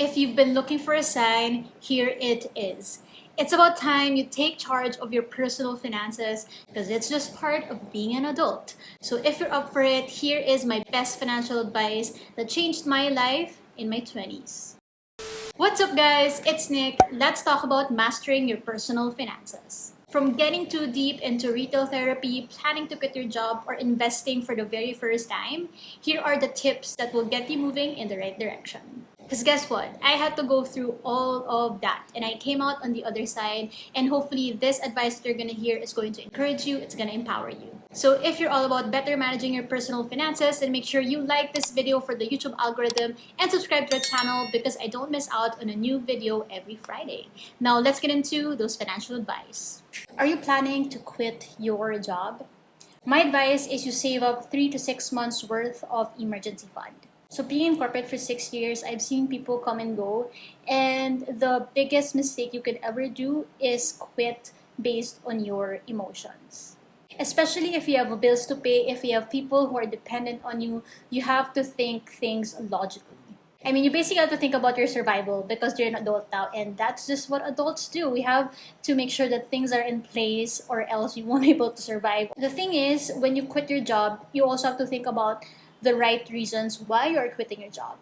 If you've been looking for a sign, here it is. It's about time you take charge of your personal finances because it's just part of being an adult. So if you're up for it, here is my best financial advice that changed my life in my 20s. What's up, guys? It's Nick. Let's talk about mastering your personal finances. From getting too deep into retail therapy, planning to quit your job, or investing for the very first time, here are the tips that will get you moving in the right direction. Because guess what? I had to go through all of that and I came out on the other side, and hopefully this advice that you're going to hear is going to encourage you, it's going to empower you. So if you're all about better managing your personal finances, then make sure you like this video for the YouTube algorithm and subscribe to our channel because I don't miss out on a new video every Friday. Now let's get into those financial advice. Are you planning to quit your job? My advice is you save up 3 to 6 months worth of emergency fund. So being in corporate for 6 years, I've seen people come and go, and the biggest mistake you could ever do is quit based on your emotions. Especially if you have bills to pay, if you have people who are dependent on you, you have to think things logically. I mean, you basically have to think about your survival because you're an adult now, and that's just what adults do. We have to make sure that things are in place or else you won't be able to survive. The thing is, when you quit your job, you also have to think about the right reasons why you're quitting your job.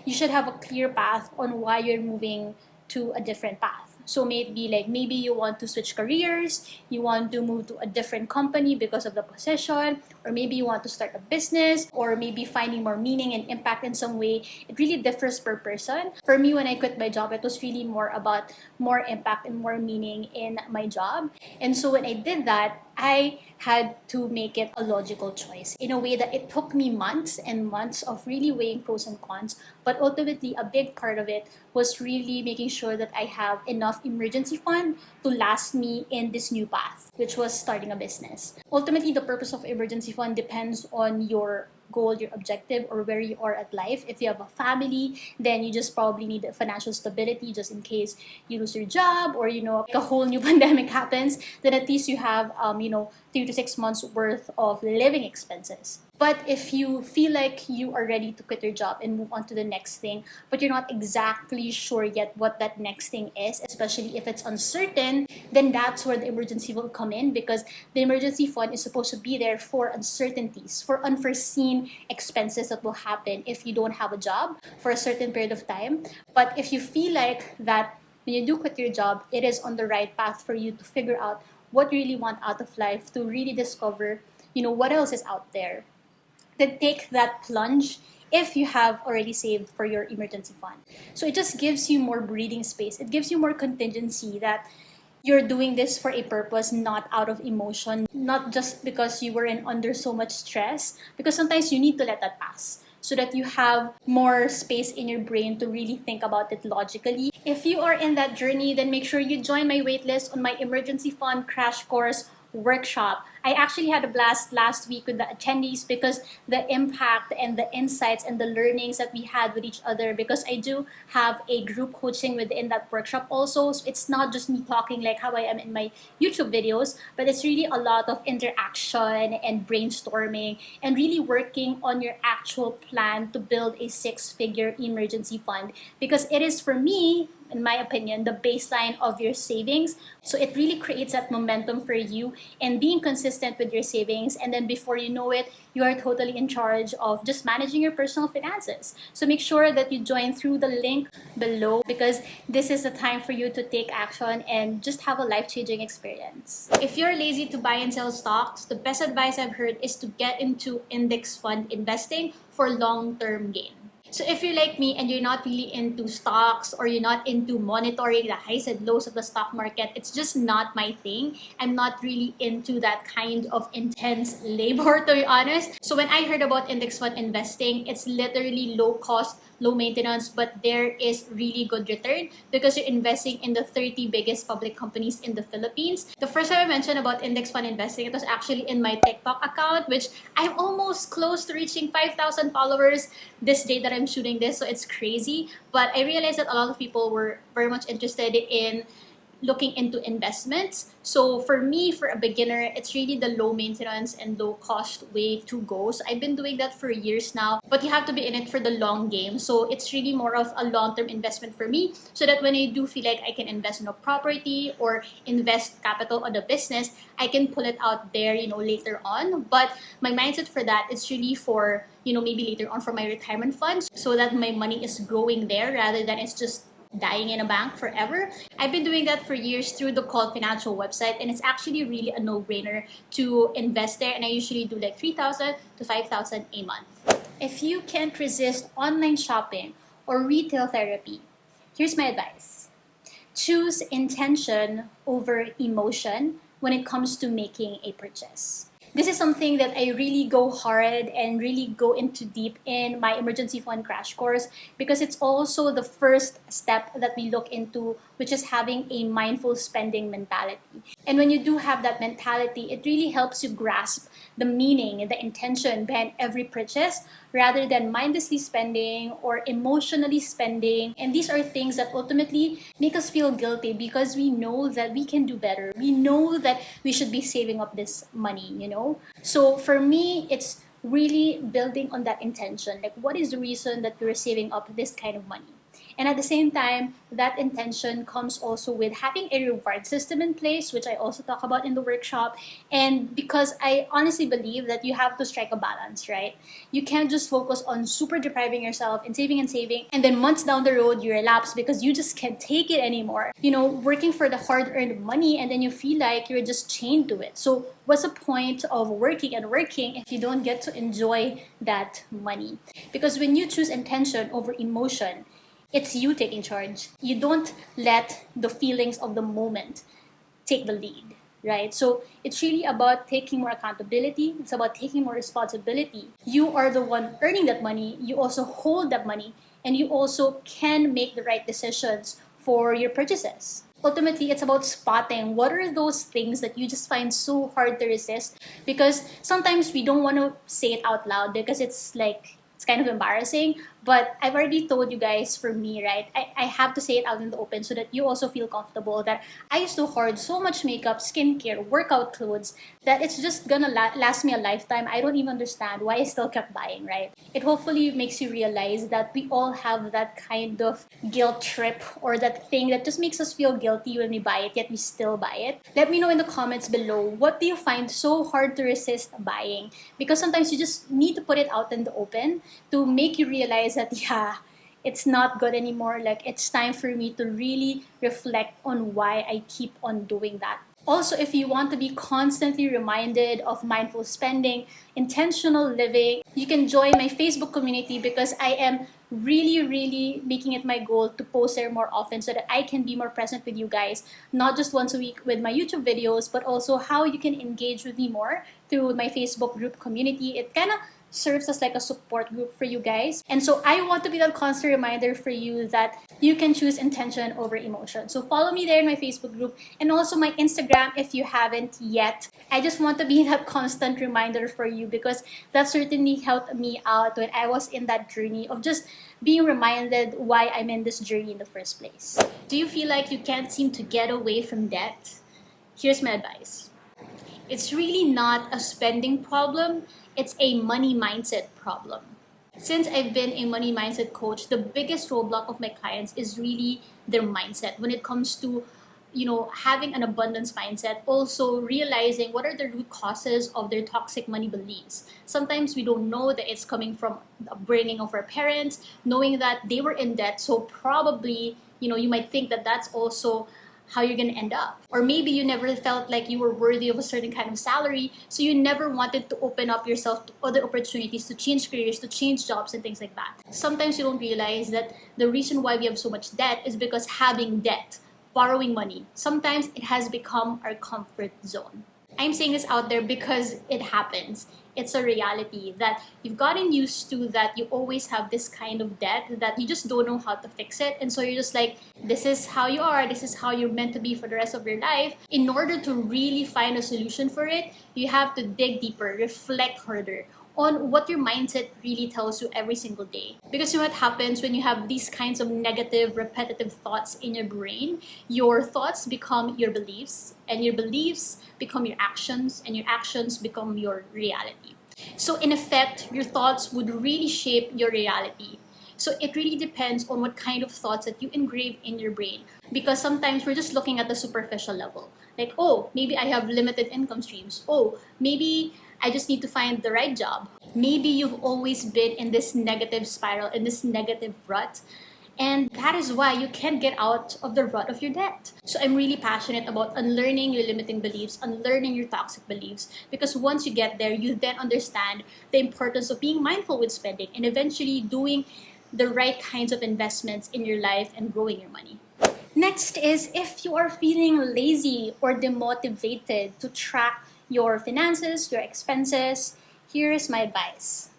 You should have a clear path on why you're moving to a different path. So maybe you want to switch careers, you want to move to a different company because of the position, or maybe you want to start a business, or maybe finding more meaning and impact in some way. It really differs per person. For me, when I quit my job, it was really more about more impact and more meaning in my job. And so when I did that, I had to make it a logical choice in a way that it took me months and months of really weighing pros and cons. But ultimately, a big part of it was really making sure that I have enough emergency fund to last me in this new path, which was starting a business. Ultimately, the purpose of emergency fund depends on your goal, your objective, or where you are at life. If you have a family, then you just probably need financial stability just in case you lose your job or a whole new pandemic happens. Then at least you have 3 to 6 months worth of living expenses. But if you feel like you are ready to quit your job and move on to the next thing, but you're not exactly sure yet what that next thing is, especially if it's uncertain, then that's where the emergency will come in, because the emergency fund is supposed to be there for uncertainties, for unforeseen expenses that will happen if you don't have a job for a certain period of time. But if you feel like that when you do quit your job, it is on the right path for you to figure out what you really want out of life, to really discover, what else is out there, then take that plunge if you have already saved for your emergency fund. So it just gives you more breathing space. It gives you more contingency that you're doing this for a purpose, not out of emotion, not just because you were under so much stress, because sometimes you need to let that pass so that you have more space in your brain to really think about it logically. If you are in that journey, then make sure you join my waitlist on my emergency fund crash course workshop. I actually had a blast last week with the attendees because the impact and the insights and the learnings that we had with each other, because I do have a group coaching within that workshop also. So it's not just me talking like how I am in my YouTube videos, but it's really a lot of interaction and brainstorming and really working on your actual plan to build a 6-figure emergency fund, because it is, for me, in my opinion, the baseline of your savings. So it really creates that momentum for you and being consistent with your savings. And then before you know it, you are totally in charge of just managing your personal finances. So make sure that you join through the link below, because this is the time for you to take action and just have a life-changing experience. If you're lazy to buy and sell stocks, the best advice I've heard is to get into index fund investing for long-term gain. So if you're like me and you're not really into stocks, or you're not into monitoring the highs and lows of the stock market, it's just not my thing. I'm not really into that kind of intense labor, to be honest. So when I heard about index fund investing, it's literally low cost, low maintenance, but there is really good return because you're investing in the 30 biggest public companies in the Philippines. The first time I mentioned about index fund investing, it was actually in my TikTok account, which I'm almost close to reaching 5,000 followers this day that I'm shooting this, so it's crazy. But I realized that a lot of people were very much interested in looking into investments. So for me, for a beginner, it's really the low maintenance and low cost way to go. So I've been doing that for years now, but you have to be in it for the long game. So it's really more of a long-term investment for me, so that when I do feel like I can invest in a property or invest capital on a business, I can pull it out there, later on. But my mindset for that is really for, maybe later on for my retirement funds, so that my money is growing there rather than it's just dying in a bank forever. I've been doing that for years through the Call Financial website, and it's actually really a no-brainer to invest there. And I usually do like 3,000 to 5,000 a month. If you can't resist online shopping or retail therapy, here's my advice. Choose intention over emotion when it comes to making a purchase. This is something that I really go hard and really go into deep in my emergency fund crash course, because it's also the first step that we look into, which is having a mindful spending mentality. And when you do have that mentality, it really helps you grasp the meaning and the intention behind every purchase, rather than mindlessly spending or emotionally spending. And these are things that ultimately make us feel guilty, because we know that we can do better. We know that we should be saving up this money. So for me, it's really building on that intention. Like, what is the reason that you're saving up this kind of money? And at the same time, that intention comes also with having a reward system in place, which I also talk about in the workshop. And because I honestly believe that you have to strike a balance, right? You can't just focus on super depriving yourself and saving, and then months down the road, you relapse because you just can't take it anymore. Working for the hard-earned money, and then you feel like you're just chained to it. So what's the point of working if you don't get to enjoy that money? Because when you choose intention over emotion, it's you taking charge. You don't let the feelings of the moment take the lead, right? So it's really about taking more accountability. It's about taking more responsibility. You are the one earning that money. You also hold that money, and you also can make the right decisions for your purchases. Ultimately, it's about spotting what are those things that you just find so hard to resist, because sometimes we don't want to say it out loud because it's kind of embarrassing. But I've already told you guys, for me, right, I have to say it out in the open so that you also feel comfortable that I used to hoard so much makeup, skincare, workout clothes that it's just gonna last me a lifetime. I don't even understand why I still kept buying, right? It hopefully makes you realize that we all have that kind of guilt trip, or that thing that just makes us feel guilty when we buy it, yet we still buy it. Let me know in the comments below, what do you find so hard to resist buying? Because sometimes you just need to put it out in the open to make you realize that, yeah, it's not good anymore. Like, it's time for me to really reflect on why I keep on doing that. Also, if you want to be constantly reminded of mindful spending, intentional living, you can join my Facebook community, because I am really making it my goal to post there more often, so that I can be more present with you guys, not just once a week with my YouTube videos, but also how you can engage with me more through my Facebook group community. It kind of serves as like a support group for you guys. And so I want to be that constant reminder for you that you can choose intention over emotion. So follow me there in my Facebook group, and also my Instagram if you haven't yet. I just want to be that constant reminder for you, because that certainly helped me out when I was in that journey of just being reminded why I'm in this journey in the first place. Do you feel like you can't seem to get away from debt? Here's my advice. It's really not a spending problem, it's a money mindset problem. Since I've been a money mindset coach, the biggest roadblock of my clients is really their mindset when it comes to, having an abundance mindset. Also realizing what are the root causes of their toxic money beliefs. Sometimes we don't know that it's coming from the upbringing of our parents, knowing that they were in debt, so probably, you might think that that's also how you're going to end up. Or maybe you never felt like you were worthy of a certain kind of salary, so you never wanted to open up yourself to other opportunities, to change careers, to change jobs, and things like that. Sometimes you don't realize that the reason why we have so much debt is because having debt, borrowing money, sometimes it has become our comfort zone. I'm saying this out there because it happens. It's a reality that you've gotten used to, that you always have this kind of debt, that you just don't know how to fix it. And so you're just like, this is how you are, this is how you're meant to be for the rest of your life. In order to really find a solution for it, you have to dig deeper, reflect harder, on what your mindset really tells you every single day. Because you know what happens when you have these kinds of negative, repetitive thoughts in your brain? Your thoughts become your beliefs, and your beliefs become your actions, and your actions become your reality. So in effect, your thoughts would really shape your reality. So it really depends on what kind of thoughts that you engrave in your brain. Because sometimes we're just looking at the superficial level. Like, oh, maybe I have limited income streams. Oh, maybe I just need to find the right job. Maybe you've always been in this negative spiral, in this negative rut. And that is why you can't get out of the rut of your debt. So I'm really passionate about unlearning your limiting beliefs, unlearning your toxic beliefs. Because once you get there, you then understand the importance of being mindful with spending and eventually doing the right kinds of investments in your life and growing your money. Next is if you are feeling lazy or demotivated to track your finances, your expenses, here is my advice.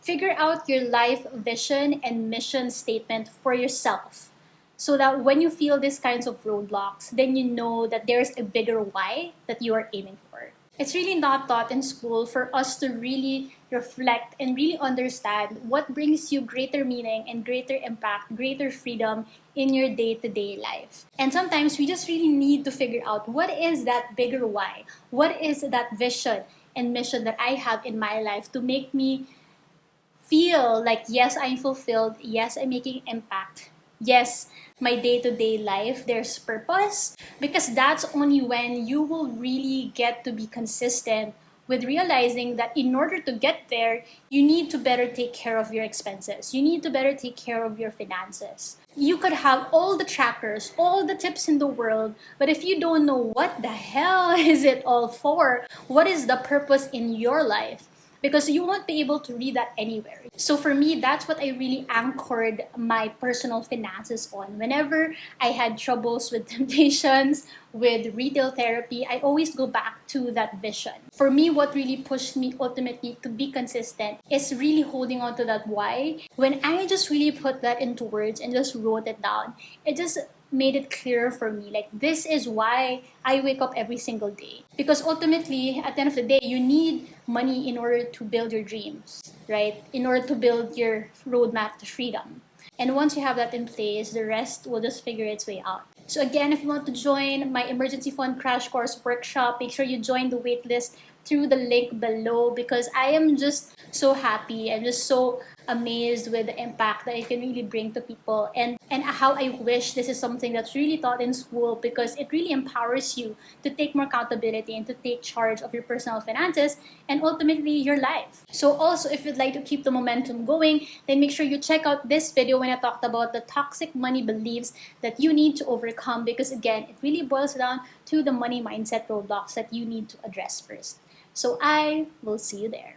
Figure out your life vision and mission statement for yourself so that when you feel these kinds of roadblocks, then you know that there's a bigger why that you are aiming for. It's really not taught in school for us to really reflect and really understand what brings you greater meaning and greater impact, greater freedom in your day-to-day life. And sometimes we just really need to figure out what is that bigger why? What is that vision and mission that I have in my life to make me feel like, yes, I'm fulfilled, yes, I'm making impact, yes, my day-to-day life, there's purpose, because that's only when you will really get to be consistent with realizing that in order to get there, you need to better take care of your expenses. You need to better take care of your finances. You could have all the trackers, all the tips in the world, but if you don't know what the hell is it all for, what is the purpose in your life, because you won't be able to read that anywhere. So for me, that's what I really anchored my personal finances on. Whenever I had troubles with temptations, with retail therapy, I always go back to that vision. For me, what really pushed me ultimately to be consistent is really holding on to that why. When I just really put that into words and just wrote it down, it just made it clear for me, like, this is why I wake up every single day. Because ultimately, at the end of the day, you need money in order to build your dreams, right? In order to build your roadmap to freedom. And once you have that in place, the rest will just figure its way out. So again, if you want to join my emergency fund crash course workshop, make sure you join the waitlist through the link below, because I am just so happy. I'm just so amazed with the impact that I can really bring to people, and how I wish this is something that's really taught in school, because it really empowers you to take more accountability and to take charge of your personal finances and ultimately your life. So also, if you'd like to keep the momentum going, then make sure you check out this video when I talked about the toxic money beliefs that you need to overcome, because again, it really boils down to the money mindset roadblocks that you need to address first. So I will see you there.